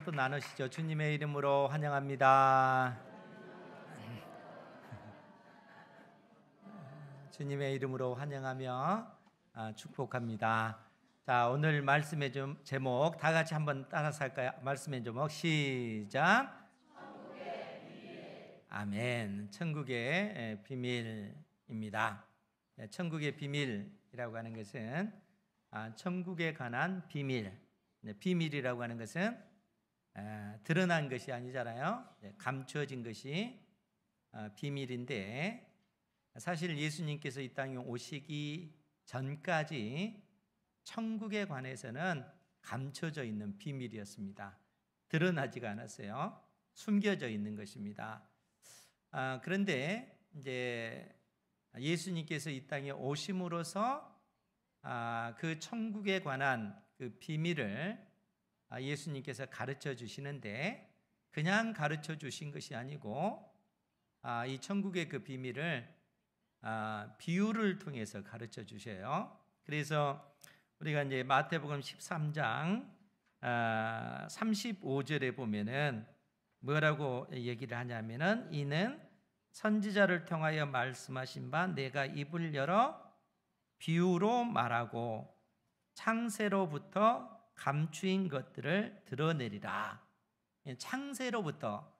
또 나누시죠. 주님의 이름으로 환영합니다. 주님의 이름으로 환영하며 축복합니다. 자, 오늘 말씀의 제목 다 같이 한번 따라서 할까요? 말씀의 제목 시작. 천국의 비밀. 아멘. 천국의 비밀입니다. 천국의 비밀이라고 하는 것은 천국에 관한 비밀. 비밀이라고 하는 것은 드러난 것이 아니잖아요. 감추어진 것이 비밀인데, 사실 예수님께서 이 땅에 오시기 전까지 천국에 관해서는 감춰져 있는 비밀이었습니다. 드러나지가 않았어요. 숨겨져 있는 것입니다. 그런데 이제 예수님께서 이 땅에 오심으로써 그 천국에 관한 그 비밀을 예수님께서 가르쳐 주시는데, 그냥 가르쳐 주신 것이 아니고 이 천국의 그 비밀을 비유를 통해서 가르쳐 주셔요. 그래서 우리가 이제 마태복음 13장 35절에 보면은 뭐라고 얘기를 하냐면은, 이는 선지자를 통하여 말씀하신 바 내가 입을 열어 비유로 말하고 창세로부터 감추인 것들을 드러내리라. 창세로부터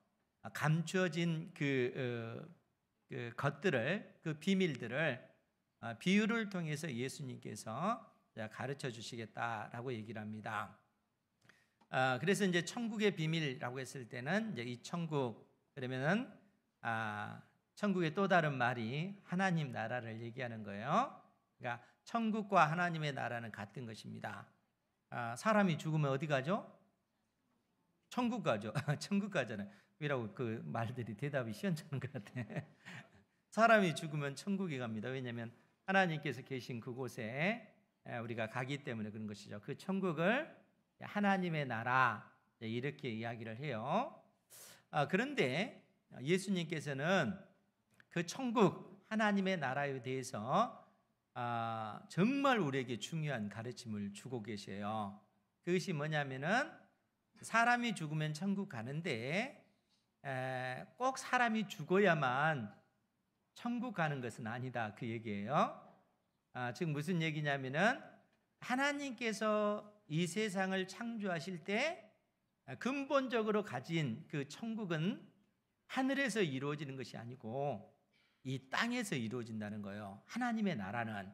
감추어진 그 것들을, 그 비밀들을 비유를 통해서 예수님께서 가르쳐 주시겠다라고 얘기를 합니다. 그래서 이제 천국의 비밀이라고 했을 때는 이제 이 천국, 그러면은 천국의 또 다른 말이 하나님 나라를 얘기하는 거예요. 그러니까 천국과 하나님의 나라는 같은 것입니다. 사람이 죽으면 어디 가죠? 천국 가죠. 천국 가잖아요. 왜라고 그 말들이 대답이 시원찮은 것 같아. 사람이 죽으면 천국에 갑니다. 왜냐하면 하나님께서 계신 그곳에 우리가 가기 때문에 그런 것이죠. 그 천국을 하나님의 나라 이렇게 이야기를 해요. 그런데 예수님께서는 그 천국 하나님의 나라에 대해서 정말 우리에게 중요한 가르침을 주고 계셔요. 그것이 뭐냐면은, 사람이 죽으면 천국 가는데 꼭 사람이 죽어야만 천국 가는 것은 아니다, 그 얘기예요. 즉 무슨 얘기냐면은, 하나님께서 이 세상을 창조하실 때 근본적으로 가진 그 천국은 하늘에서 이루어지는 것이 아니고 이 땅에서 이루어진다는 거예요. 하나님의 나라는.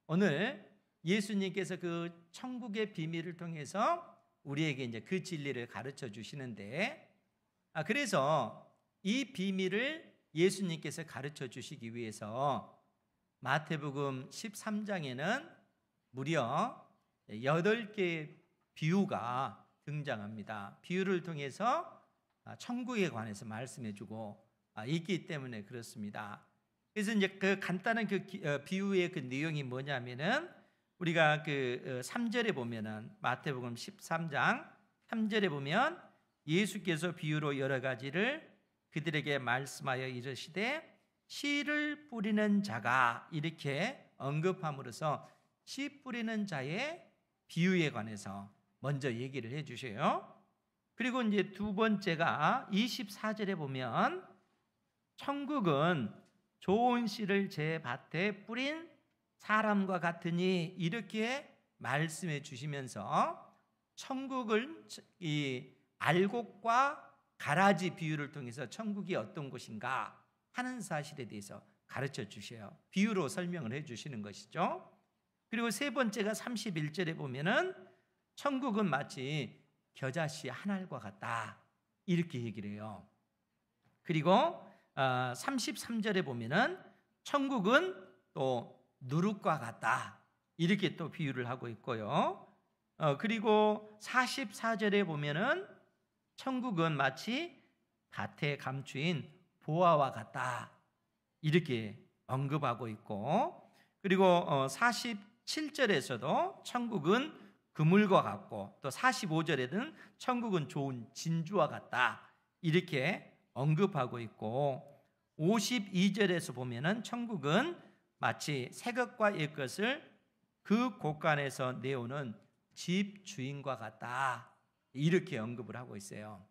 오늘 예수님께서 그 천국의 비밀을 통해서 우리에게 이제 그 진리를 가르쳐 주시는데, 그래서 이 비밀을 예수님께서 가르쳐 주시기 위해서 마태복음 13장에는 무려 8개의 비유가 등장합니다. 비유를 통해서 천국에 관해서 말씀해 주고 있기 때문에 그렇습니다. 그래서 이제 그 간단한 그 비유의 그 내용이 뭐냐면은, 우리가 그 3절에 보면은, 마태복음 13장 3절에 보면 예수께서 비유로 여러 가지를 그들에게 말씀하여 이르시되 씨를 뿌리는 자가, 이렇게 언급함으로써 씨 뿌리는 자의 비유에 관해서 먼저 얘기를 해 주셔요. 그리고 이제 두 번째가 24절에 보면 천국은 좋은 씨를 제 밭에 뿌린 사람과 같으니, 이렇게 말씀해 주시면서 천국을 이 알곡과 가라지 비유를 통해서 천국이 어떤 곳인가 하는 사실에 대해서 가르쳐 주셔요. 비유로 설명을 해 주시는 것이죠. 그리고 세 번째가 31절에 보면은 천국은 마치 겨자씨 한 알과 같다, 이렇게 얘기를 해요. 그리고 33절에 보면은 천국은 또 누룩과 같다, 이렇게 또 비유를 하고 있고요. 그리고 44절에 보면은 천국은 마치 밭에 감추인 보화와 같다, 이렇게 언급하고 있고, 그리고 47절에서도 천국은 그물과 같고, 또 45절에는 천국은 좋은 진주와 같다, 이렇게 언급하고 있고, 52절에서 보면은 천국은 마치 새 것과 옛 것을 그 곳간에서 내오는 집 주인과 같다, 이렇게 언급을 하고 있어요.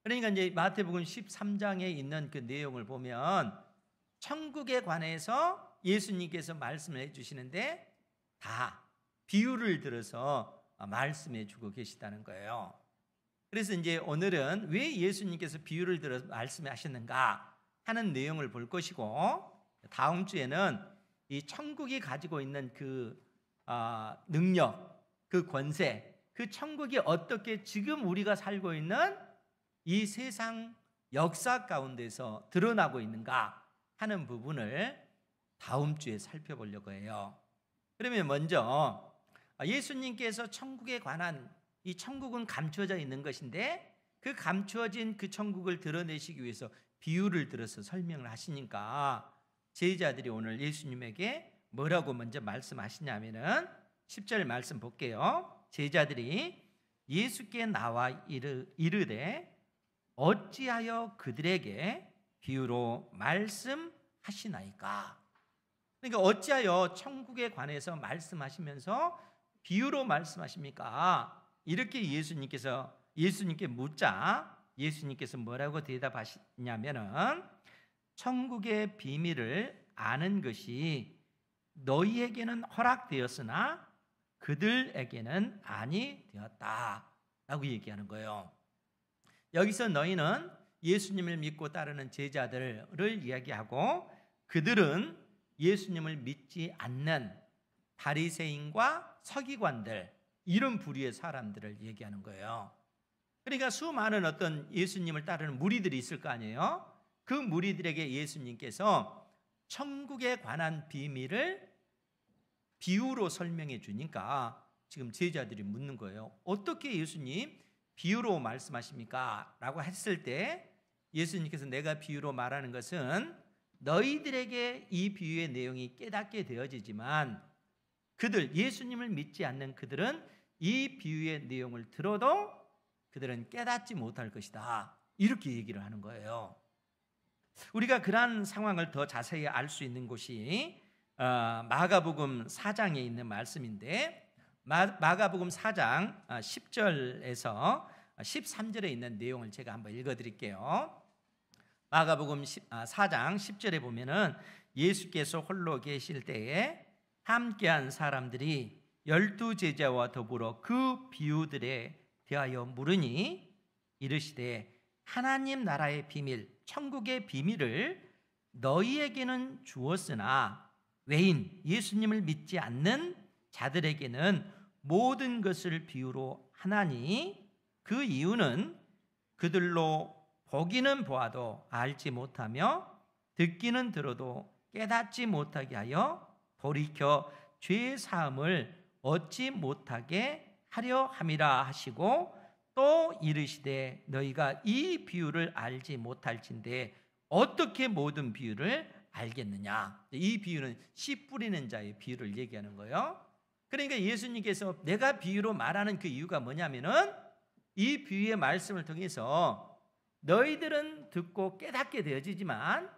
그러니까 이제 마태복음 13장에 있는 그 내용을 보면 천국에 관해서 예수님께서 말씀을 해주시는데 다 비유를 들어서 말씀해 주고 계시다는 거예요. 그래서 이제 오늘은 왜 예수님께서 비유를 들어서 말씀하셨는가 하는 내용을 볼 것이고, 다음 주에는 이 천국이 가지고 있는 그 능력, 그 권세, 그 천국이 어떻게 지금 우리가 살고 있는 이 세상 역사 가운데서 드러나고 있는가 하는 부분을 다음 주에 살펴보려고 해요. 그러면 먼저 예수님께서 천국에 관한, 이 천국은 감추어져 있는 것인데 그 감추어진 그 천국을 드러내시기 위해서 비유를 들어서 설명을 하시니까 제자들이 오늘 예수님에게 뭐라고 먼저 말씀하시냐면은 10절 말씀 볼게요. 제자들이 예수께 나와 이르되 어찌하여 그들에게 비유로 말씀하시나이까? 그러니까 어찌하여 천국에 관해서 말씀하시면서 비유로 말씀하십니까? 이렇게 예수님께 묻자 예수님께서 뭐라고 대답하시냐면은 천국의 비밀을 아는 것이 너희에게는 허락되었으나 그들에게는 아니 되었다라고 얘기하는 거예요. 여기서 너희는 예수님을 믿고 따르는 제자들을 이야기하고, 그들은 예수님을 믿지 않는 바리새인과 서기관들, 이런 부류의 사람들을 얘기하는 거예요. 그러니까 수많은 어떤 예수님을 따르는 무리들이 있을 거 아니에요. 그 무리들에게 예수님께서 천국에 관한 비밀을 비유로 설명해 주니까 지금 제자들이 묻는 거예요. 어떻게 예수님 비유로 말씀하십니까? 라고 했을 때 예수님께서 내가 비유로 말하는 것은 너희들에게 이 비유의 내용이 깨닫게 되어지지만 예수님을 믿지 않는 그들은 이 비유의 내용을 들어도 그들은 깨닫지 못할 것이다, 이렇게 얘기를 하는 거예요. 우리가 그러한 상황을 더 자세히 알 수 있는 곳이 마가복음 4장에 있는 말씀인데, 마가복음 4장 10절에서 13절에 있는 내용을 제가 한번 읽어드릴게요. 마가복음 4장 10절에 보면은 예수께서 홀로 계실 때에 함께한 사람들이 12제자와 더불어 그 비유들에 대하여 물으니 이르시되 하나님 나라의 비밀, 천국의 비밀을 너희에게는 주었으나 외인 예수님을 믿지 않는 자들에게는 모든 것을 비유로 하나니 그 이유는 그들로 보기는 보아도 알지 못하며 듣기는 들어도 깨닫지 못하게 하여 돌이켜 죄 사함을 얻지 못하게 하려 함이라 하시고, 또 이르시되 너희가 이 비유를 알지 못할진대 어떻게 모든 비유를 알겠느냐. 이 비유는 씨 뿌리는 자의 비유를 얘기하는 거예요. 그러니까 예수님께서 내가 비유로 말하는 그 이유가 뭐냐면은 이 비유의 말씀을 통해서 너희들은 듣고 깨닫게 되어지지만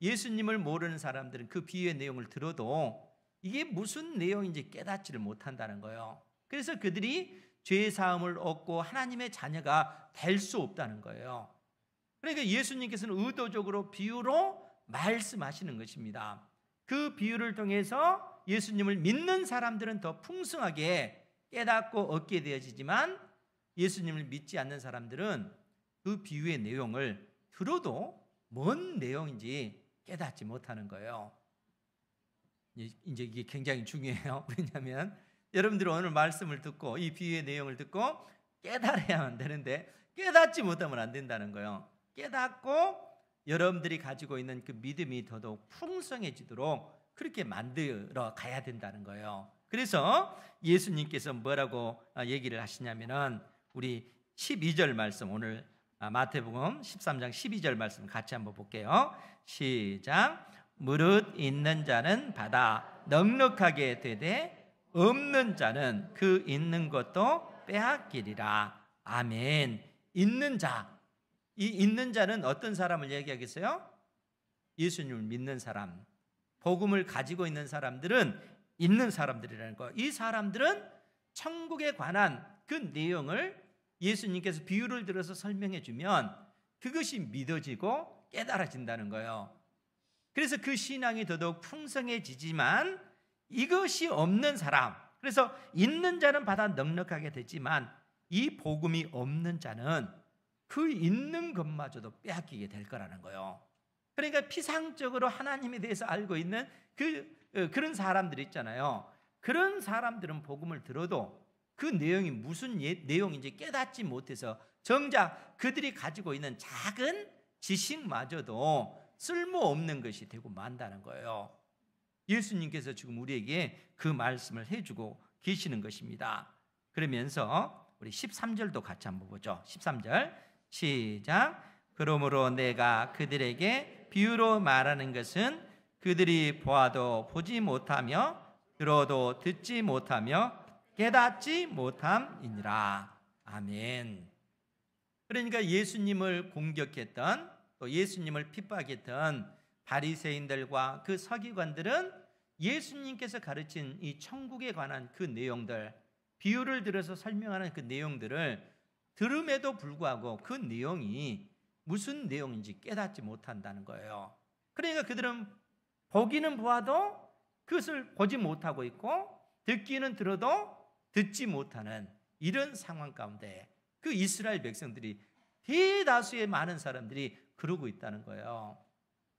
예수님을 모르는 사람들은 그 비유의 내용을 들어도 이게 무슨 내용인지 깨닫지를 못한다는 거예요. 그래서 그들이 죄 사함을 얻고 하나님의 자녀가 될 수 없다는 거예요. 그러니까 예수님께서는 의도적으로 비유로 말씀하시는 것입니다. 그 비유를 통해서 예수님을 믿는 사람들은 더 풍성하게 깨닫고 얻게 되어지지만 예수님을 믿지 않는 사람들은 그 비유의 내용을 들어도 뭔 내용인지 깨닫지 못하는 거예요. 이제 이게 굉장히 중요해요. 왜냐하면 여러분들은 오늘 말씀을 듣고 이 비유의 내용을 듣고 깨달아야만 되는데 깨닫지 못하면 안 된다는 거예요. 깨닫고 여러분들이 가지고 있는 그 믿음이 더더욱 풍성해지도록 그렇게 만들어 가야 된다는 거예요. 그래서 예수님께서 뭐라고 얘기를 하시냐면은 우리 12절 말씀, 오늘 마태복음 13장 12절 말씀 같이 한번 볼게요. 시작. 무릇 있는 자는 받아 넉넉하게 되되 없는 자는 그 있는 것도 빼앗기리라. 아멘. 있는 자, 이 있는 자는 어떤 사람을 얘기하겠어요? 예수님을 믿는 사람, 복음을 가지고 있는 사람들은 있는 사람들이라는 거예요. 이 사람들은 천국에 관한 그 내용을 예수님께서 비유를 들어서 설명해 주면 그것이 믿어지고 깨달아진다는 거예요. 그래서 그 신앙이 더더욱 풍성해지지만 이것이 없는 사람, 그래서 있는 자는 받아 넉넉하게 되지만 이 복음이 없는 자는 그 있는 것마저도 빼앗기게 될 거라는 거예요. 그러니까 피상적으로 하나님에 대해서 알고 있는 그런 사람들이 있잖아요. 그런 사람들은 복음을 들어도 그 내용이 무슨 내용인지 깨닫지 못해서 정작 그들이 가지고 있는 작은 지식마저도 쓸모없는 것이 되고 만다는 거예요. 예수님께서 지금 우리에게 그 말씀을 해주고 계시는 것입니다. 그러면서 우리 13절도 같이 한번 보죠. 13절 시작. 그러므로 내가 그들에게 비유로 말하는 것은 그들이 보아도 보지 못하며 들어도 듣지 못하며 깨닫지 못함이니라. 아멘. 그러니까 예수님을 공격했던 또 예수님을 핍박했던 바리새인들과 그 서기관들은 예수님께서 가르친 이 천국에 관한 그 내용들, 비유를 들어서 설명하는 그 내용들을 들음에도 불구하고 그 내용이 무슨 내용인지 깨닫지 못한다는 거예요. 그러니까 그들은 보기는 보아도 그것을 보지 못하고 있고 듣기는 들어도 듣지 못하는 이런 상황 가운데 그 이스라엘 백성들이 대다수의 많은 사람들이 그러고 있다는 거예요.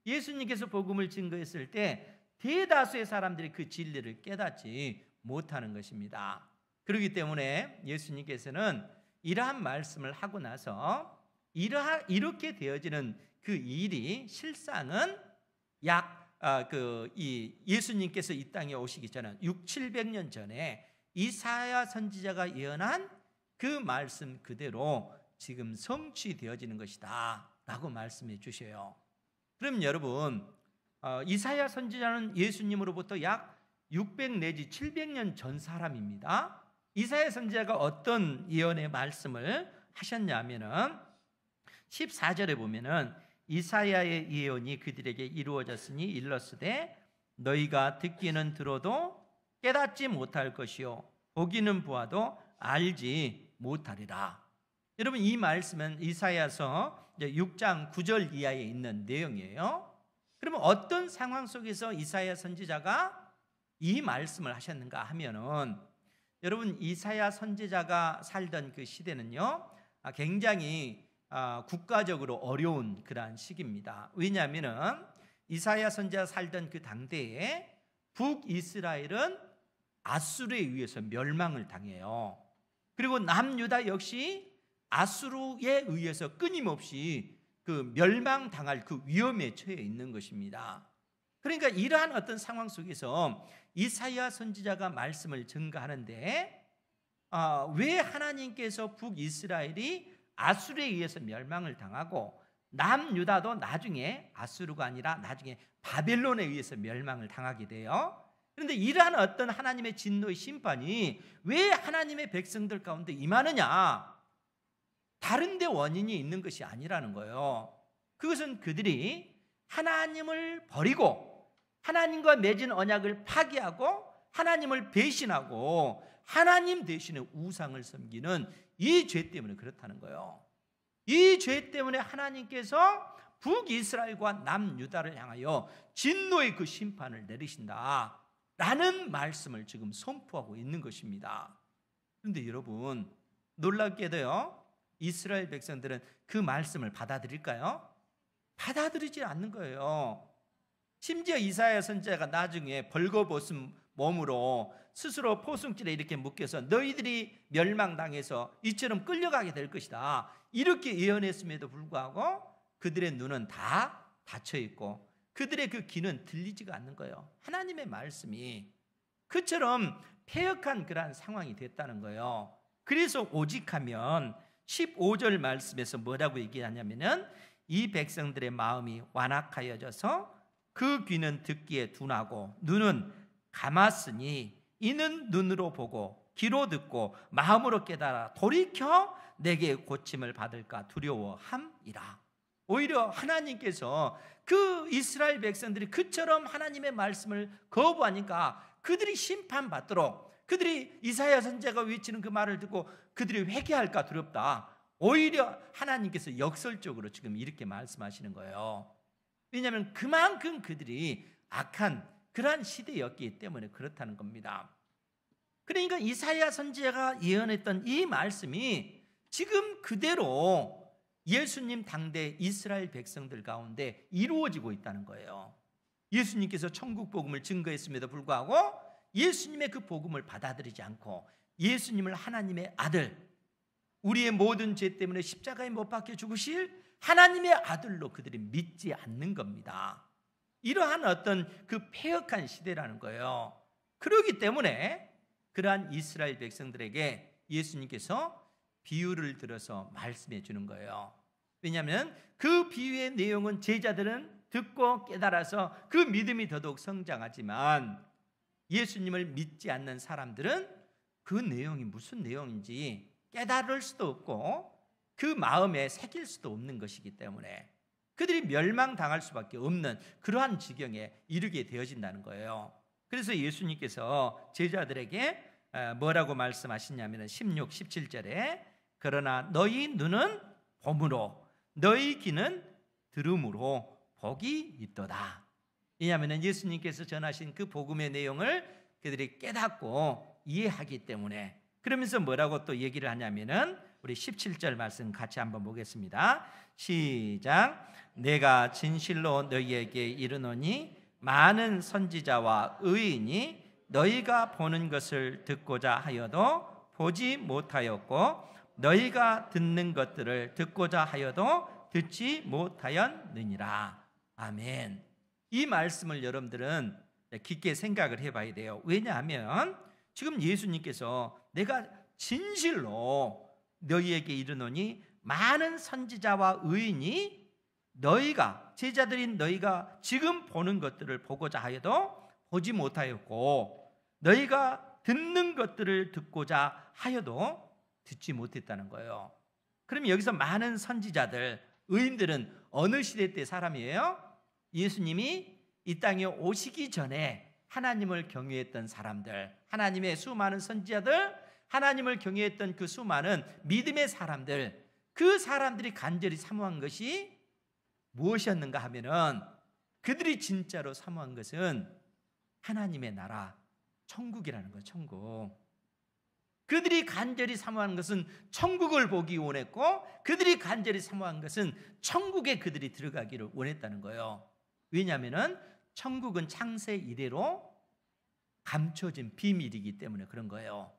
예수님께서 복음을 증거했을 때 대다수의 사람들이 그 진리를 깨닫지 못하는 것입니다. 그렇기 때문에 예수님께서는 이러한 말씀을 하고 나서 이렇게 되어지는 그 일이 실상은 예수님께서 이 땅에 오시기 전에 600~700년 전에 이사야 선지자가 예언한 그 말씀 그대로 지금 성취되어지는 것이다 라고 말씀해 주셔요. 그럼 여러분, 이사야 선지자는 예수님으로부터 약 600 내지 700년 전 사람입니다. 이사야 선지자가 어떤 예언의 말씀을 하셨냐면은 14절에 보면은 이사야의 예언이 그들에게 이루어졌으니 일렀으되 너희가 듣기는 들어도 깨닫지 못할 것이요 보기는 보아도 알지 못하리라. 여러분, 이 말씀은 이사야서 6장 9절 이하에 있는 내용이에요. 그러면 어떤 상황 속에서 이사야 선지자가 이 말씀을 하셨는가 하면은, 여러분, 이사야 선지자가 살던 그 시대는요 굉장히 국가적으로 어려운 그러한 시기입니다. 왜냐하면은 이사야 선지자가 살던 그 당대에 북이스라엘은 아수르에 의해서 멸망을 당해요. 그리고 남유다 역시 아수르에 의해서 끊임없이 그 멸망당할 그 위험에 처해 있는 것입니다. 그러니까 이러한 어떤 상황 속에서 이사야 선지자가 말씀을 증거하는데 왜 하나님께서 북이스라엘이 아수르에 의해서 멸망을 당하고 남유다도 나중에 아수르가 아니라 나중에 바벨론에 의해서 멸망을 당하게 돼요. 그런데 이러한 어떤 하나님의 진노의 심판이 왜 하나님의 백성들 가운데 임하느냐? 다른 데 원인이 있는 것이 아니라는 거예요. 그것은 그들이 하나님을 버리고 하나님과 맺은 언약을 파기하고 하나님을 배신하고 하나님 대신에 우상을 섬기는 이 죄 때문에 그렇다는 거예요. 이 죄 때문에 하나님께서 북이스라엘과 남유다를 향하여 진노의 그 심판을 내리신다 라는 말씀을 지금 선포하고 있는 것입니다. 그런데 여러분, 놀랍게도요 이스라엘 백성들은 그 말씀을 받아들일까요? 받아들이지 않는 거예요. 심지어 이사야 선지자가 나중에 벌거벗은 몸으로 스스로 포승줄에 이렇게 묶여서 너희들이 멸망당해서 이처럼 끌려가게 될 것이다 이렇게 예언했음에도 불구하고 그들의 눈은 다 닫혀 있고 그들의 그 귀는 들리지가 않는 거예요. 하나님의 말씀이 그처럼 패역한 그러한 상황이 됐다는 거예요. 그래서 오직하면 15절 말씀에서 뭐라고 얘기하냐면은 이 백성들의 마음이 완악하여져서 그 귀는 듣기에 둔하고 눈은 감았으니 이는 눈으로 보고 귀로 듣고 마음으로 깨달아 돌이켜 내게 고침을 받을까 두려워함이라. 오히려 하나님께서 그 이스라엘 백성들이 그처럼 하나님의 말씀을 거부하니까 그들이 심판받도록 그들이 이사야 선지자가 외치는 그 말을 듣고 그들이 회개할까 두렵다. 오히려 하나님께서 역설적으로 지금 이렇게 말씀하시는 거예요. 왜냐하면 그만큼 그들이 악한 그러한 시대였기 때문에 그렇다는 겁니다. 그러니까 이사야 선지자가 예언했던 이 말씀이 지금 그대로 예수님 당대 이스라엘 백성들 가운데 이루어지고 있다는 거예요. 예수님께서 천국 복음을 증거했음에도 불구하고 예수님의 그 복음을 받아들이지 않고 예수님을 하나님의 아들, 우리의 모든 죄 때문에 십자가에 못 박혀 죽으실 하나님의 아들로 그들이 믿지 않는 겁니다. 이러한 어떤 그 패역한 시대라는 거예요. 그렇기 때문에 그러한 이스라엘 백성들에게 예수님께서 비유를 들어서 말씀해 주는 거예요. 왜냐하면 그 비유의 내용은 제자들은 듣고 깨달아서 그 믿음이 더더욱 성장하지만 예수님을 믿지 않는 사람들은 그 내용이 무슨 내용인지 깨달을 수도 없고 그 마음에 새길 수도 없는 것이기 때문에 그들이 멸망당할 수밖에 없는 그러한 지경에 이르게 되어진다는 거예요. 그래서 예수님께서 제자들에게 뭐라고 말씀하시냐면 16, 17절에 그러나 너희 눈은 봄으로 너희 귀는 들음으로 복이 있도다. 왜냐하면 예수님께서 전하신 그 복음의 내용을 그들이 깨닫고 이해하기 때문에. 그러면서 뭐라고 또 얘기를 하냐면은 우리 17절 말씀 같이 한번 보겠습니다. 시작. 내가 진실로 너희에게 이르노니 많은 선지자와 의인이 너희가 보는 것을 듣고자 하여도 보지 못하였고 너희가 듣는 것들을 듣고자 하여도 듣지 못하였느니라. 아멘. 이 말씀을 여러분들은 깊게 생각을 해봐야 돼요. 왜냐하면 지금 예수님께서 내가 진실로 너희에게 이르노니 많은 선지자와 의인이 너희가 제자들인 너희가 지금 보는 것들을 보고자 하여도 보지 못하였고 너희가 듣는 것들을 듣고자 하여도 듣지 못했다는 거예요. 그럼 여기서 많은 선지자들, 의인들은 어느 시대 때 사람이에요? 예수님이 이 땅에 오시기 전에 하나님을 경외했던 사람들, 하나님의 수많은 선지자들, 하나님을 경외했던 그 수많은 믿음의 사람들, 그 사람들이 간절히 사모한 것이 무엇이었는가 하면은 그들이 진짜로 사모한 것은 하나님의 나라, 천국이라는 거예요. 천국. 그들이 간절히 사모한 것은 천국을 보기 원했고 그들이 간절히 사모한 것은 천국에 그들이 들어가기를 원했다는 거예요. 왜냐하면 천국은 창세 이래로 감춰진 비밀이기 때문에 그런 거예요.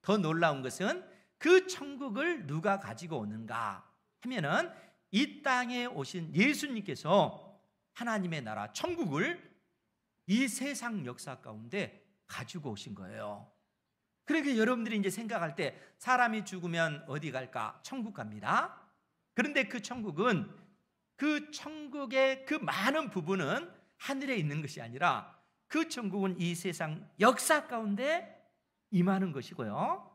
더 놀라운 것은 그 천국을 누가 가지고 오는가 하면은 이 땅에 오신 예수님께서 하나님의 나라 천국을 이 세상 역사 가운데 가지고 오신 거예요. 그러니까 여러분들이 이제 생각할 때 사람이 죽으면 어디 갈까? 천국 갑니다. 그런데 그 천국은 그 천국의 그 많은 부분은 하늘에 있는 것이 아니라 그 천국은 이 세상 역사 가운데 임하는 것이고요.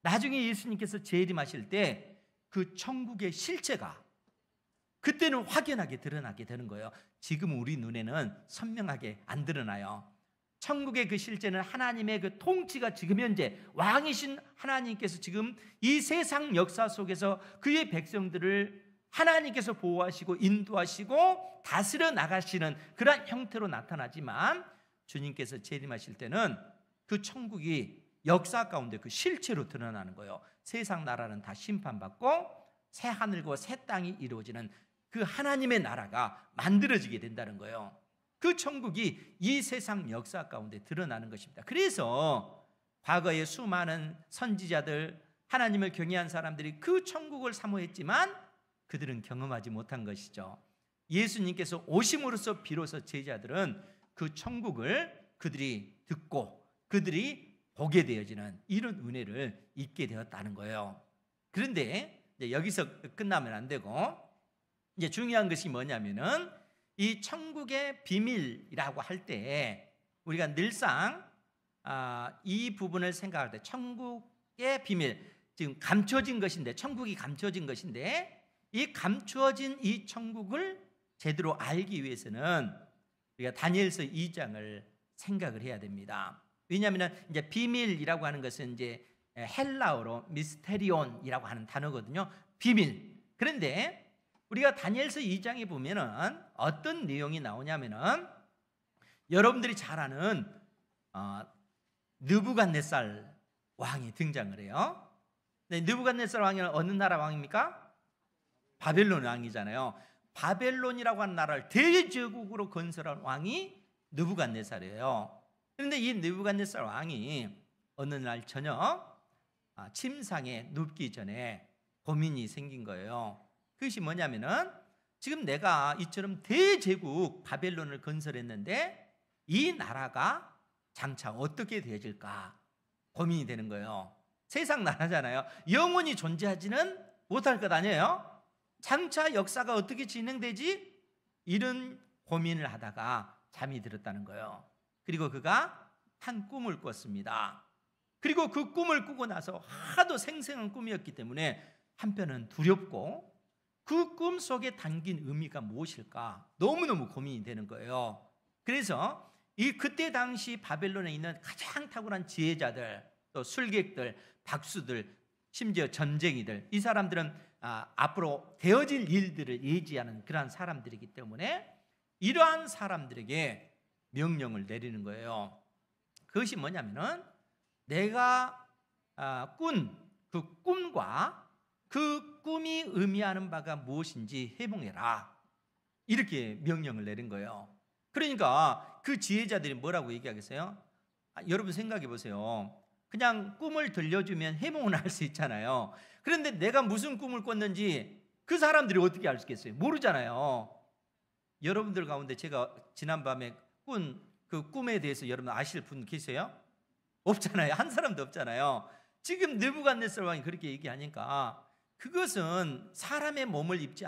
나중에 예수님께서 재림하실 때 그 천국의 실체가 그때는 확연하게 드러나게 되는 거예요. 지금 우리 눈에는 선명하게 안 드러나요. 천국의 그 실제는 하나님의 그 통치가 지금 현재 왕이신 하나님께서 지금 이 세상 역사 속에서 그의 백성들을 하나님께서 보호하시고 인도하시고 다스려 나가시는 그런 형태로 나타나지만 주님께서 재림하실 때는 그 천국이 역사 가운데 그 실체로 드러나는 거예요. 세상 나라는 다 심판받고 새 하늘과 새 땅이 이루어지는 그 하나님의 나라가 만들어지게 된다는 거예요. 그 천국이 이 세상 역사 가운데 드러나는 것입니다. 그래서 과거에 수많은 선지자들, 하나님을 경외한 사람들이 그 천국을 사모했지만 그들은 경험하지 못한 것이죠. 예수님께서 오심으로써 비로소 제자들은 그 천국을 그들이 듣고 그들이 보게 되어지는 이런 은혜를 입게 되었다는 거예요. 그런데 이제 여기서 끝나면 안 되고 이제 중요한 것이 뭐냐면은 이 천국의 비밀이라고 할 때 우리가 늘상 이 부분을 생각할 때 천국의 비밀, 지금 감춰진 것인데 천국이 감춰진 것인데 이 감추어진 이 천국을 제대로 알기 위해서는 우리가 다니엘서 2장을 생각을 해야 됩니다. 왜냐하면 이제 비밀이라고 하는 것은 이제 헬라어로 미스테리온이라고 하는 단어거든요. 비밀. 그런데 우리가 다니엘서 2장에 보면은 어떤 내용이 나오냐면은 여러분들이 잘 아는 느부갓네살 왕이 등장을 해요. 네, 느부갓네살 왕이 어느 나라 왕입니까? 바벨론 왕이잖아요. 바벨론이라고 하는 나라를 대제국으로 건설한 왕이 느부갓네살이에요. 그런데 이 느부갓네살 왕이 어느 날 저녁 침상에 눕기 전에 고민이 생긴 거예요. 그것이 뭐냐면은 지금 내가 이처럼 대제국 바벨론을 건설했는데 이 나라가 장차 어떻게 되어질까 고민이 되는 거예요. 세상 나라잖아요. 영원히 존재하지는 못할 것 아니에요? 장차 역사가 어떻게 진행되지? 이런 고민을 하다가 잠이 들었다는 거예요. 그리고 그가 한 꿈을 꿨습니다. 그리고 그 꿈을 꾸고 나서 하도 생생한 꿈이었기 때문에 한편은 두렵고 그 꿈 속에 담긴 의미가 무엇일까 너무너무 고민이 되는 거예요. 그래서 그때 당시 바벨론에 있는 가장 탁월한 지혜자들, 또 술객들, 박수들, 심지어 점쟁이들, 이 사람들은 앞으로 되어질 일들을 예지하는 그러한 사람들이기 때문에 이러한 사람들에게 명령을 내리는 거예요. 그것이 뭐냐면은 내가 꾼 그 꿈과 그 꿈이 의미하는 바가 무엇인지 해몽해라, 이렇게 명령을 내린 거예요. 그러니까 그 지혜자들이 뭐라고 얘기하겠어요? 여러분 생각해 보세요. 그냥 꿈을 들려주면 해몽을 할 수 있잖아요. 그런데 내가 무슨 꿈을 꿨는지 그 사람들이 어떻게 알 수 있겠어요? 모르잖아요. 여러분들 가운데 제가 지난밤에 꾼 그 꿈에 대해서 여러분 아실 분 계세요? 없잖아요. 한 사람도 없잖아요. 지금 느부갓네살 왕이 그렇게 얘기하니까 그것은 사람의 몸을 입지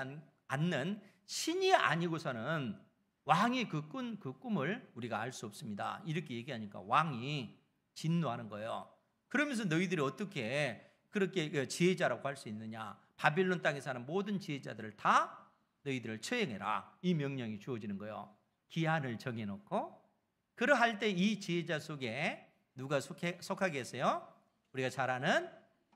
않는 신이 아니고서는 왕이 꾼 그 꿈을 우리가 알 수 없습니다. 이렇게 얘기하니까 왕이 진노하는 거예요. 그러면서 너희들이 어떻게 그렇게 지혜자라고 할 수 있느냐? 바빌론 땅에 사는 모든 지혜자들을 다 너희들을 처형해라, 이 명령이 주어지는 거예요. 기한을 정해놓고. 그러할 때 이 지혜자 속에 누가 속하게 했어요? 우리가 잘 아는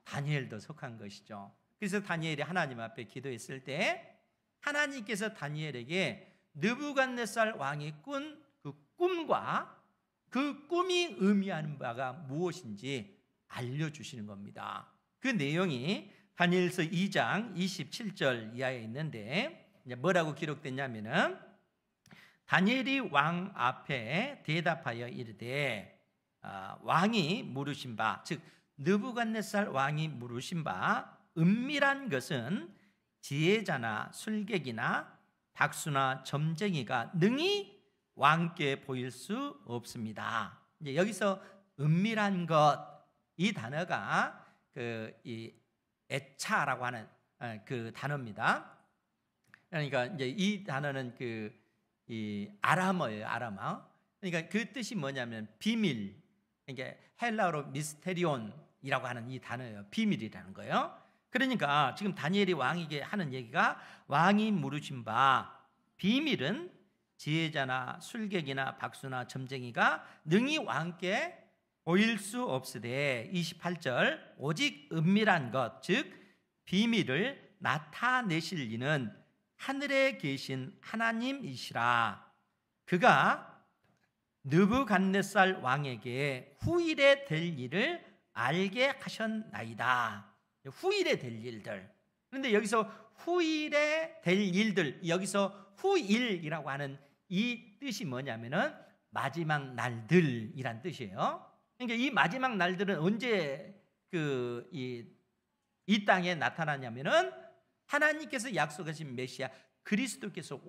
다니엘도 속한 것이죠. 그래서 다니엘이 하나님 앞에 기도했을 때 하나님께서 다니엘에게 느부갓네살 왕이 꾼 그 꿈과 그 꿈이 의미하는 바가 무엇인지 알려주시는 겁니다. 그 내용이 다니엘서 2장 27절 이하에 있는데 뭐라고 기록됐냐면은 다니엘이 왕 앞에 대답하여 이르되 왕이 물으신 바, 즉 느부갓네살 왕이 물으신 바 은밀한 것은 지혜자나 술객이나 박수나 점쟁이가 능히 왕께 보일 수 없습니다. 이제 여기서 은밀한 것, 이 단어가 이 에차라고 하는 그 단어입니다. 그러니까 이제 이 단어는 이 아람어예요, 아람어. 그러니까 그 뜻이 뭐냐면 비밀. 그러니까 헬라어로 미스테리온이라고 하는 이 단어예요. 비밀이라는 거예요. 그러니까 지금 다니엘이 왕에게 하는 얘기가 왕이 물으신 바 비밀은 지혜자나 술객이나 박수나 점쟁이가 능히 왕께 보일 수 없으되 28절 오직 은밀한 것, 즉 비밀을 나타내실 이는 하늘에 계신 하나님이시라. 그가 느부갓네살 왕에게 후일에 될 일을 알게 하셨나이다. 후일에 될 일들. 그런데 여기서 후일에 될 일들, 여기서 후일이라고 하는 이 뜻이 뭐냐면은 마지막 날들이란 뜻이에요. 그러니까 이 마지막 날들은 언제 이 땅에 나타나냐면은 하나님께서 약속하신 메시아 그리스도께서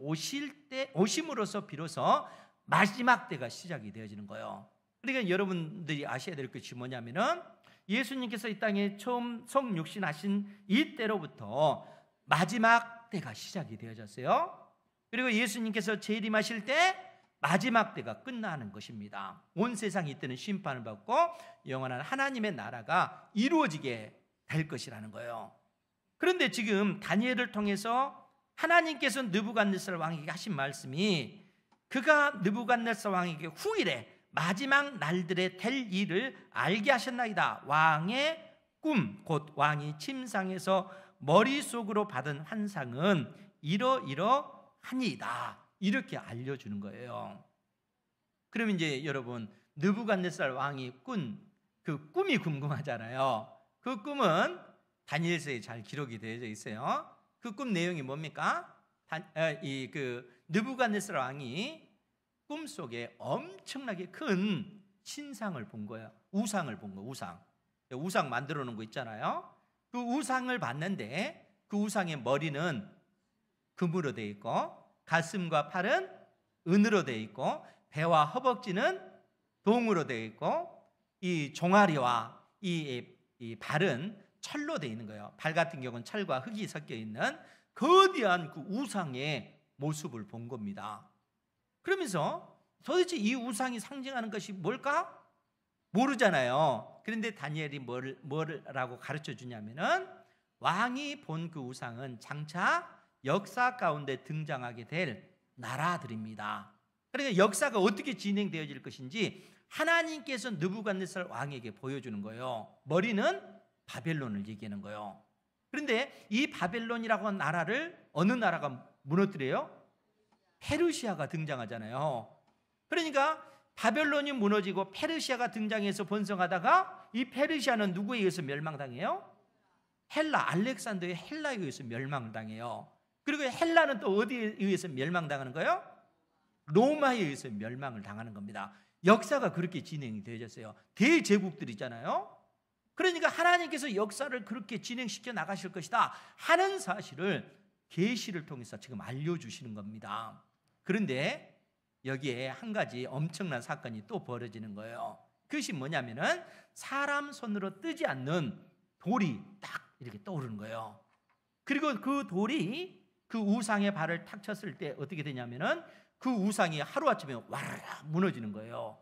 오심으로써 비로소 마지막 때가 시작이 되어지는 거예요. 그러니까 여러분들이 아셔야 될 것이 뭐냐면은 예수님께서 이 땅에 처음 성육신하신 이때로부터 마지막 때가 시작이 되어졌어요. 그리고 예수님께서 재림하실 때 마지막 때가 끝나는 것입니다. 온 세상이 이때는 심판을 받고 영원한 하나님의 나라가 이루어지게 될 것이라는 거예요. 그런데 지금 다니엘을 통해서 하나님께서 느부갓네살 왕에게 하신 말씀이 그가 느부갓네살 왕에게 후일에 마지막 날들에 될 일을 알게 하셨나이다. 왕의 꿈, 곧 왕이 침상에서 머릿속으로 받은 환상은 이러이러하니이다. 이렇게 알려주는 거예요. 그러면 이제 여러분, 느부갓네살 왕이 꾼 그 꿈이 궁금하잖아요. 그 꿈은 다니엘서에 잘 기록이 되어져 있어요. 그 꿈 내용이 뭡니까? 느부갓네살 왕이 꿈속에 엄청나게 큰 신상을 본 거예요. 우상을 본 거예요. 우상 만들어 놓은 거 있잖아요. 그 우상을 봤는데 그 우상의 머리는 금으로 되어 있고, 가슴과 팔은 은으로 되어 있고, 배와 허벅지는 동으로 되어 있고, 이 종아리와 이 발은 철로 되어 있는 거예요. 발 같은 경우는 철과 흙이 섞여 있는 거대한 그 우상의 모습을 본 겁니다. 그러면서 도대체 이 우상이 상징하는 것이 뭘까? 모르잖아요. 그런데 다니엘이 뭐라고 가르쳐 주냐면은, 왕이 본 그 우상은 장차 역사 가운데 등장하게 될 나라들입니다. 그러니까 역사가 어떻게 진행되어질 것인지 하나님께서 느부갓네살 왕에게 보여주는 거예요. 머리는 바벨론을 얘기하는 거예요. 그런데 이 바벨론이라고 하는 나라를 어느 나라가 무너뜨려요? 페르시아가 등장하잖아요. 그러니까 바벨론이 무너지고 페르시아가 등장해서 번성하다가 이 페르시아는 누구에 의해서 멸망당해요? 알렉산더의 헬라에 의해서 멸망당해요. 그리고 헬라는 또 어디에 의해서 멸망당하는 거예요? 로마에 의해서 멸망을 당하는 겁니다. 역사가 그렇게 진행이 되어졌어요. 대제국들 있잖아요. 그러니까 하나님께서 역사를 그렇게 진행시켜 나가실 것이다 하는 사실을 계시를 통해서 지금 알려주시는 겁니다. 그런데 여기에 한 가지 엄청난 사건이 또 벌어지는 거예요. 그것이 뭐냐면은, 사람 손으로 뜨지 않는 돌이 딱 이렇게 떠오르는 거예요. 그리고 그 돌이 그 우상의 발을 탁 쳤을 때 어떻게 되냐면은, 그 우상이 하루아침에 와르르 무너지는 거예요.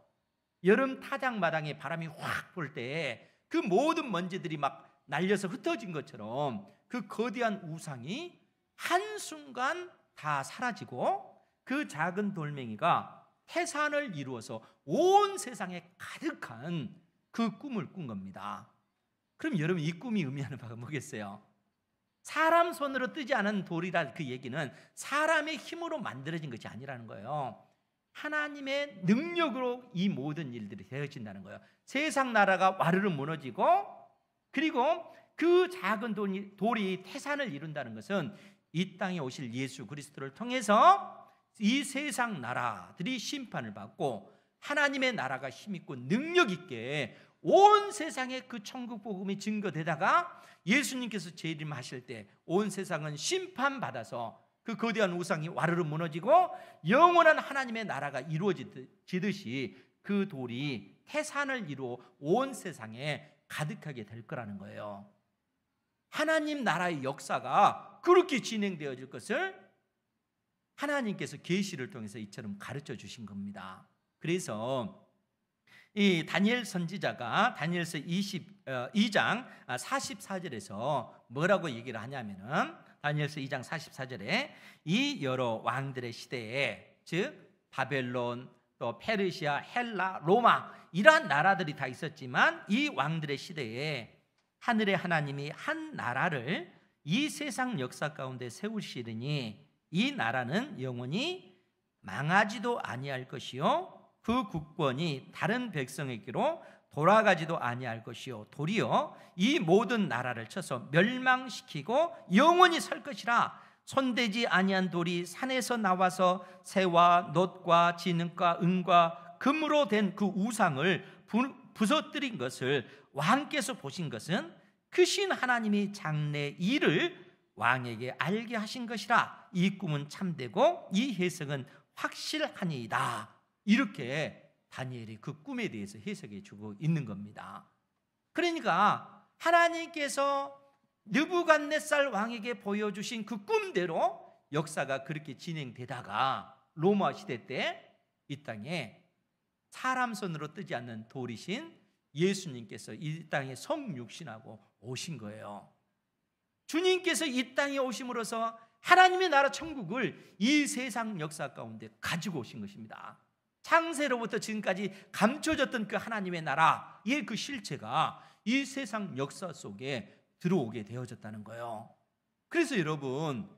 여름 타작마당에 바람이 확 불 때 그 모든 먼지들이 막 날려서 흩어진 것처럼 그 거대한 우상이 한순간 다 사라지고, 그 작은 돌멩이가 태산을 이루어서 온 세상에 가득한 그 꿈을 꾼 겁니다. 그럼 여러분, 이 꿈이 의미하는 바가 뭐겠어요? 사람 손으로 뜨지 않은 돌이라 그 얘기는 사람의 힘으로 만들어진 것이 아니라는 거예요. 하나님의 능력으로 이 모든 일들이 되어진다는 거예요. 세상 나라가 와르르 무너지고, 그리고 그 작은 돌이 태산을 이룬다는 것은 이 땅에 오실 예수 그리스도를 통해서 이 세상 나라들이 심판을 받고 하나님의 나라가 힘있고 능력 있게 온 세상에 그 천국 복음이 증거되다가 예수님께서 재림하실 때 온 세상은 심판받아서 그 거대한 우상이 와르르 무너지고 영원한 하나님의 나라가 이루어지듯이 그 돌이 태산을 이루어 온 세상에 가득하게 될 거라는 거예요. 하나님 나라의 역사가 그렇게 진행되어질 것을 하나님께서 계시를 통해서 이처럼 가르쳐 주신 겁니다. 그래서 이 다니엘 선지자가 다니엘서 22장 44절에서 뭐라고 얘기를 하냐면은, 다니엘서 2장 44절에 이 여러 왕들의 시대에, 즉 바벨론, 또 페르시아, 헬라, 로마 이러한 나라들이 다 있었지만 이 왕들의 시대에 하늘의 하나님이 한 나라를 이 세상 역사 가운데 세우시리니 이 나라는 영원히 망하지도 아니할 것이요 그 국권이 다른 백성에게로 돌아가지도 아니할 것이요 도리어 이 모든 나라를 쳐서 멸망시키고 영원히 설 것이라. 손대지 아니한 돌이 산에서 나와서 새와 놋과 진흙과 은과 금으로 된 그 우상을 부서뜨린 것을 왕께서 보신 것은 크신 하나님이 장래 일을 왕에게 알게 하신 것이라. 이 꿈은 참되고 이 해석은 확실하니이다. 이렇게 다니엘이 그 꿈에 대해서 해석해 주고 있는 겁니다. 그러니까 하나님께서 느부갓네살 왕에게 보여주신 그 꿈대로 역사가 그렇게 진행되다가 로마 시대 때 이 땅에 사람 손으로 뜨지 않는 돌이신 예수님께서 이 땅에 성육신하고 오신 거예요. 주님께서 이 땅에 오심으로써 하나님의 나라 천국을 이 세상 역사 가운데 가지고 오신 것입니다. 창세로부터 지금까지 감춰졌던 그 하나님의 나라의 그 실체가 이 세상 역사 속에 들어오게 되어졌다는 거예요. 그래서 여러분,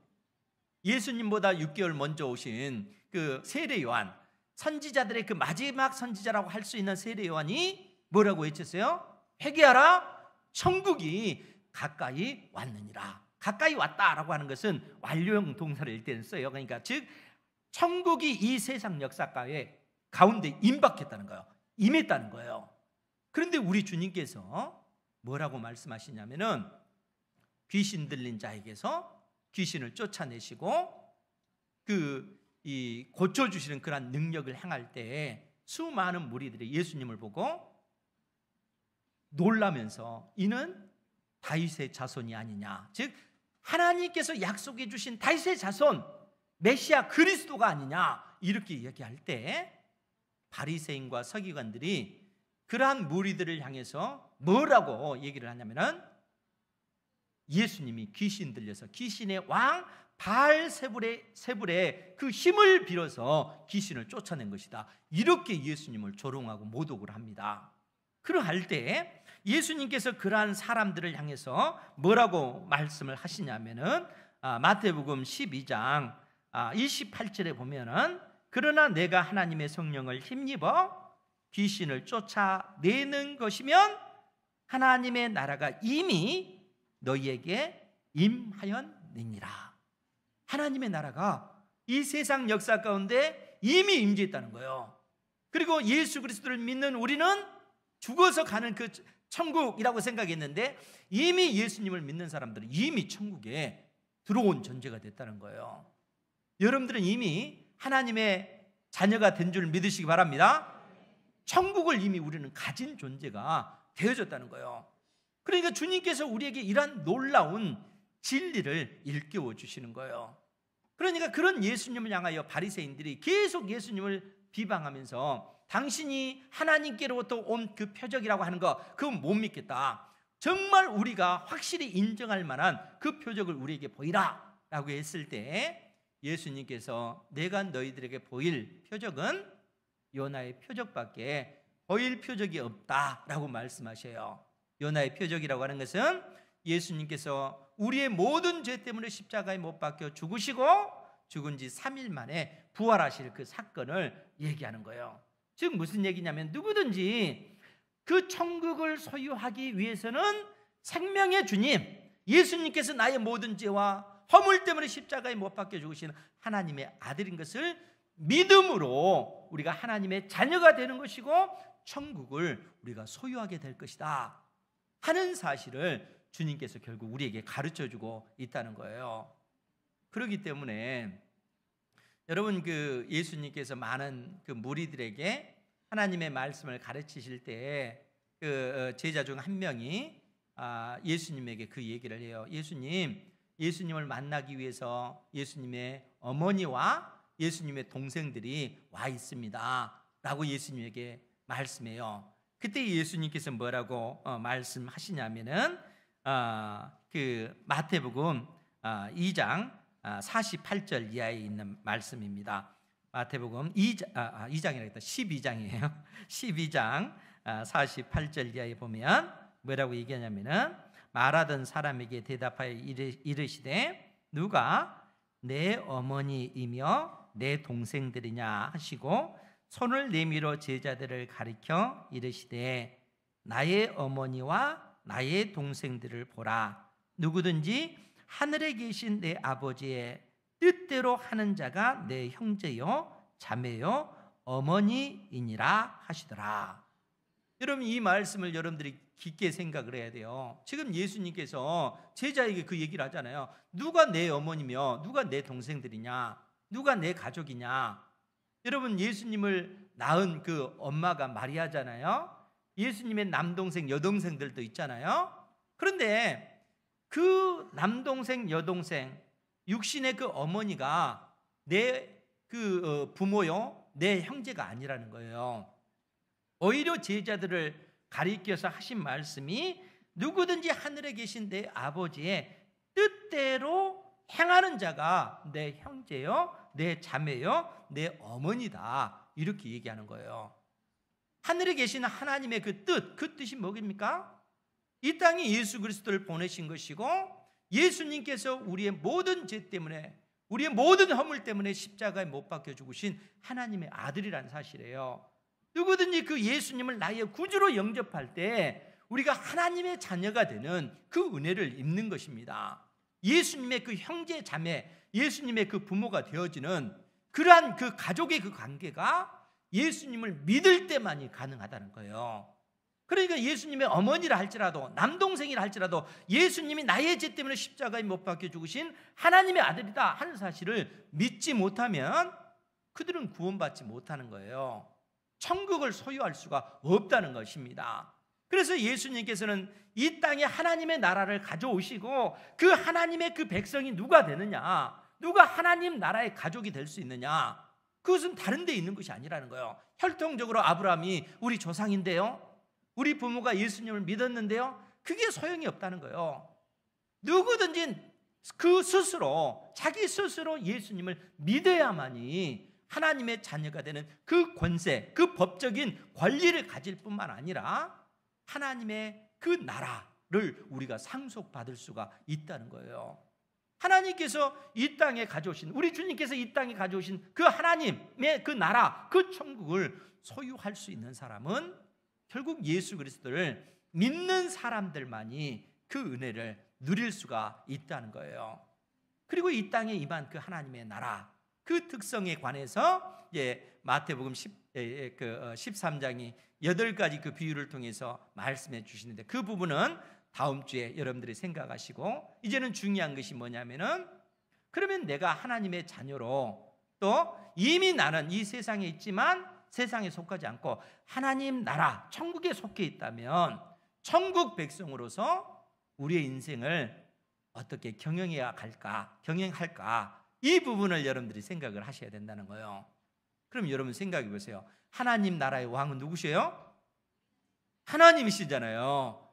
예수님보다 6개월 먼저 오신 그 세례 요한, 선지자들의 그 마지막 선지자라고 할 수 있는 세례 요한이 뭐라고 외쳤어요? 회개하라, 천국이 가까이 왔느니라. 가까이 왔다라고 하는 것은 완료형 동사를 일때는 써요. 그러니까 즉 천국이 이 세상 역사 가운데 임박했다는 거예요. 임했다는 거예요. 그런데 우리 주님께서 뭐라고 말씀하시냐면은 귀신 들린 자에게서 귀신을 쫓아내시고 이 고쳐주시는 그런 능력을 행할 때 수많은 무리들이 예수님을 보고 놀라면서 이는 다윗의 자손이 아니냐, 즉 하나님께서 약속해 주신 다윗의 자손 메시아 그리스도가 아니냐, 이렇게 얘기할 때 바리새인과 서기관들이 그러한 무리들을 향해서 뭐라고 얘기를 하냐면은 예수님이 귀신 들려서 귀신의 왕 바알세불의 그 힘을 빌어서 귀신을 쫓아낸 것이다, 이렇게 예수님을 조롱하고 모독을 합니다. 그러할 때 예수님께서 그러한 사람들을 향해서 뭐라고 말씀을 하시냐면은 마태복음 12장 28절에 보면은 그러나 내가 하나님의 성령을 힘입어 귀신을 쫓아내는 것이면 하나님의 나라가 이미 너희에게 임하였느니라. 하나님의 나라가 이 세상 역사 가운데 이미 임재했다는 거예요. 그리고 예수 그리스도를 믿는 우리는 죽어서 가는 그 천국이라고 생각했는데 이미 예수님을 믿는 사람들은 이미 천국에 들어온 존재가 됐다는 거예요. 여러분들은 이미 하나님의 자녀가 된 줄 믿으시기 바랍니다. 천국을 이미 우리는 가진 존재가 되어졌다는 거예요. 그러니까 주님께서 우리에게 이러한 놀라운 진리를 일깨워 주시는 거예요. 그러니까 그런 예수님을 향하여 바리새인들이 계속 예수님을 비방하면서 당신이 하나님께로부터 온 그 표적이라고 하는 거 그건 못 믿겠다, 정말 우리가 확실히 인정할 만한 그 표적을 우리에게 보이라 라고 했을 때 예수님께서 내가 너희들에게 보일 표적은 요나의 표적밖에 보일 표적이 없다라고 말씀하셔요. 요나의 표적이라고 하는 것은 예수님께서 우리의 모든 죄 때문에 십자가에 못 박혀 죽으시고 죽은 지 3일 만에 부활하실 그 사건을 얘기하는 거예요. 즉 무슨 얘기냐면 누구든지 그 천국을 소유하기 위해서는 생명의 주님 예수님께서 나의 모든 죄와 허물 때문에 십자가에 못 박혀 죽으시는 하나님의 아들인 것을 믿음으로 우리가 하나님의 자녀가 되는 것이고 천국을 우리가 소유하게 될 것이다 하는 사실을 주님께서 결국 우리에게 가르쳐주고 있다는 거예요. 그렇기 때문에 여러분 그 예수님께서 많은 그 무리들에게 하나님의 말씀을 가르치실 때 그 제자 중 한 명이 예수님에게 그 얘기를 해요. 예수님을 만나기 위해서 예수님의 어머니와 예수님의 동생들이 와 있습니다 라고 예수님에게 말씀해요. 그때 예수님께서 뭐라고 말씀하시냐면은 그 마태복음 2장 48절 이하에 있는 말씀입니다. 마태복음 2장이라겠다 12장이에요 12장 48절 이하에 보면 뭐라고 얘기하냐면은 말하던 사람에게 대답하여 이르시되 누가 내 어머니이며 내 동생들이냐 하시고 손을 내밀어 제자들을 가리켜 이르시되 나의 어머니와 나의 동생들을 보라. 누구든지 하늘에 계신 내 아버지의 뜻대로 하는 자가 내 형제요 자매요 어머니이니라 하시더라. 여러분 이 말씀을 여러분들이 깊게 생각을 해야 돼요. 지금 예수님께서 제자에게 그 얘기를 하잖아요. 누가 내 어머니며 누가 내 동생들이냐, 누가 내 가족이냐. 여러분 예수님을 낳은 그 엄마가 마리아잖아요. 예수님의 남동생 여동생들도 있잖아요. 그런데 그 남동생 여동생 육신의 그 어머니가 내 그 부모요 내 형제가 아니라는 거예요. 오히려 제자들을 가리켜서 하신 말씀이 누구든지 하늘에 계신 내 아버지의 뜻대로 행하는 자가 내 형제요 내 자매요 내 어머니다 이렇게 얘기하는 거예요. 하늘에 계신 하나님의 그 뜻이 뭐입니까? 이 땅에 예수 그리스도를 보내신 것이고, 예수님께서 우리의 모든 죄 때문에, 우리의 모든 허물 때문에 십자가에 못 박혀 죽으신 하나님의 아들이라는 사실이에요. 누구든지 그 예수님을 나의 구주로 영접할 때 우리가 하나님의 자녀가 되는 그 은혜를 입는 것입니다. 예수님의 그 형제 자매, 예수님의 그 부모가 되어지는 그러한 그 가족의 그 관계가 예수님을 믿을 때만이 가능하다는 거예요. 그러니까 예수님의 어머니라 할지라도, 남동생이라 할지라도 예수님이 나의 죄 때문에 십자가에 못 박혀 죽으신 하나님의 아들이다 하는 사실을 믿지 못하면 그들은 구원받지 못하는 거예요. 천국을 소유할 수가 없다는 것입니다. 그래서 예수님께서는 이 땅에 하나님의 나라를 가져오시고, 그 하나님의 그 백성이 누가 되느냐, 누가 하나님 나라의 가족이 될 수 있느냐, 그것은 다른 데 있는 것이 아니라는 거예요. 혈통적으로 아브라함이 우리 조상인데요, 우리 부모가 예수님을 믿었는데요, 그게 소용이 없다는 거예요. 누구든지 그 스스로, 자기 스스로 예수님을 믿어야만이 하나님의 자녀가 되는 그 권세, 그 법적인 권리를 가질 뿐만 아니라 하나님의 그 나라를 우리가 상속받을 수가 있다는 거예요. 하나님께서 이 땅에 가져오신, 우리 주님께서 이 땅에 가져오신 그 하나님의 그 나라, 그 천국을 소유할 수 있는 사람은 결국 예수 그리스도를 믿는 사람들만이 그 은혜를 누릴 수가 있다는 거예요. 그리고 이 땅에 임한 그 하나님의 나라, 그 특성에 관해서 마태복음 13장이 8가지 그 비유를 통해서 말씀해 주시는데, 그 부분은 다음 주에 여러분들이 생각하시고, 이제는 중요한 것이 뭐냐면은, 그러면 내가 하나님의 자녀로, 또 이미 나는 이 세상에 있지만 세상에 속하지 않고 하나님 나라 천국에 속해 있다면 천국 백성으로서 우리의 인생을 어떻게 경영할까, 이 부분을 여러분들이 생각을 하셔야 된다는 거예요. 그럼 여러분 생각해 보세요. 하나님 나라의 왕은 누구세요? 하나님이시잖아요.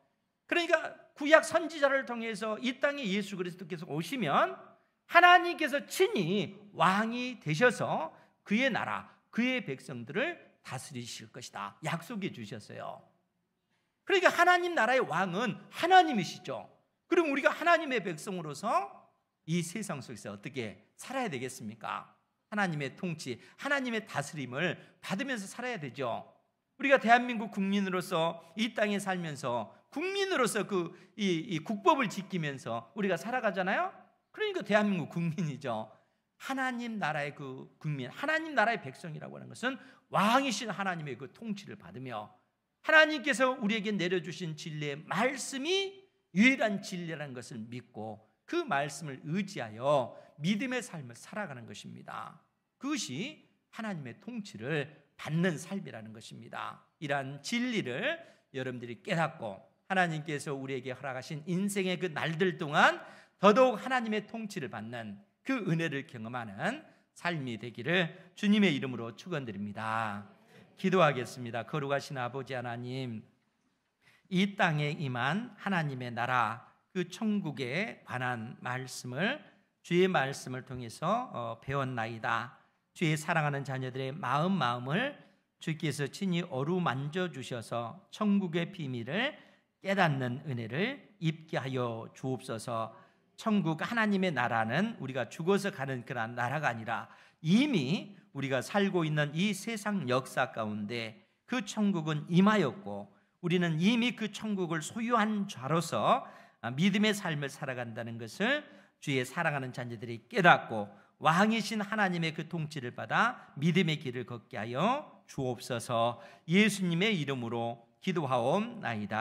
그러니까 구약 선지자를 통해서 이 땅에 예수 그리스도께서 오시면 하나님께서 친히 왕이 되셔서 그의 나라, 그의 백성들을 다스리실 것이다 약속해 주셨어요. 그러니까 하나님 나라의 왕은 하나님이시죠. 그럼 우리가 하나님의 백성으로서 이 세상 속에서 어떻게 살아야 되겠습니까? 하나님의 통치, 하나님의 다스림을 받으면서 살아야 되죠. 우리가 대한민국 국민으로서 이 땅에 살면서 국민으로서 이 국법을 지키면서 우리가 살아가잖아요. 그러니까 대한민국 국민이죠. 하나님 나라의 그 국민, 하나님 나라의 백성이라고 하는 것은 왕이신 하나님의 그 통치를 받으며 하나님께서 우리에게 내려주신 진리의 말씀이 유일한 진리라는 것을 믿고 그 말씀을 의지하여 믿음의 삶을 살아가는 것입니다. 그것이 하나님의 통치를 받는 삶이라는 것입니다. 이러한 진리를 여러분들이 깨닫고 하나님께서 우리에게 허락하신 인생의 그 날들 동안 더더욱 하나님의 통치를 받는 그 은혜를 경험하는 삶이 되기를 주님의 이름으로 축원드립니다. 기도하겠습니다. 거룩하신 아버지 하나님, 이 땅에 임한 하나님의 나라, 그 천국에 관한 말씀을 주의 말씀을 통해서 배웠나이다. 주의 사랑하는 자녀들의 마음을 주께서 친히 어루만져 주셔서 천국의 비밀을 깨닫는 은혜를 입게 하여 주옵소서. 천국 하나님의 나라는 우리가 죽어서 가는 그런 나라가 아니라 이미 우리가 살고 있는 이 세상 역사 가운데 그 천국은 임하였고 우리는 이미 그 천국을 소유한 자로서 믿음의 삶을 살아간다는 것을 주의 사랑하는 자녀들이 깨닫고 왕이신 하나님의 그 통치를 받아 믿음의 길을 걷게 하여 주옵소서. 예수님의 이름으로 기도하옵나이다.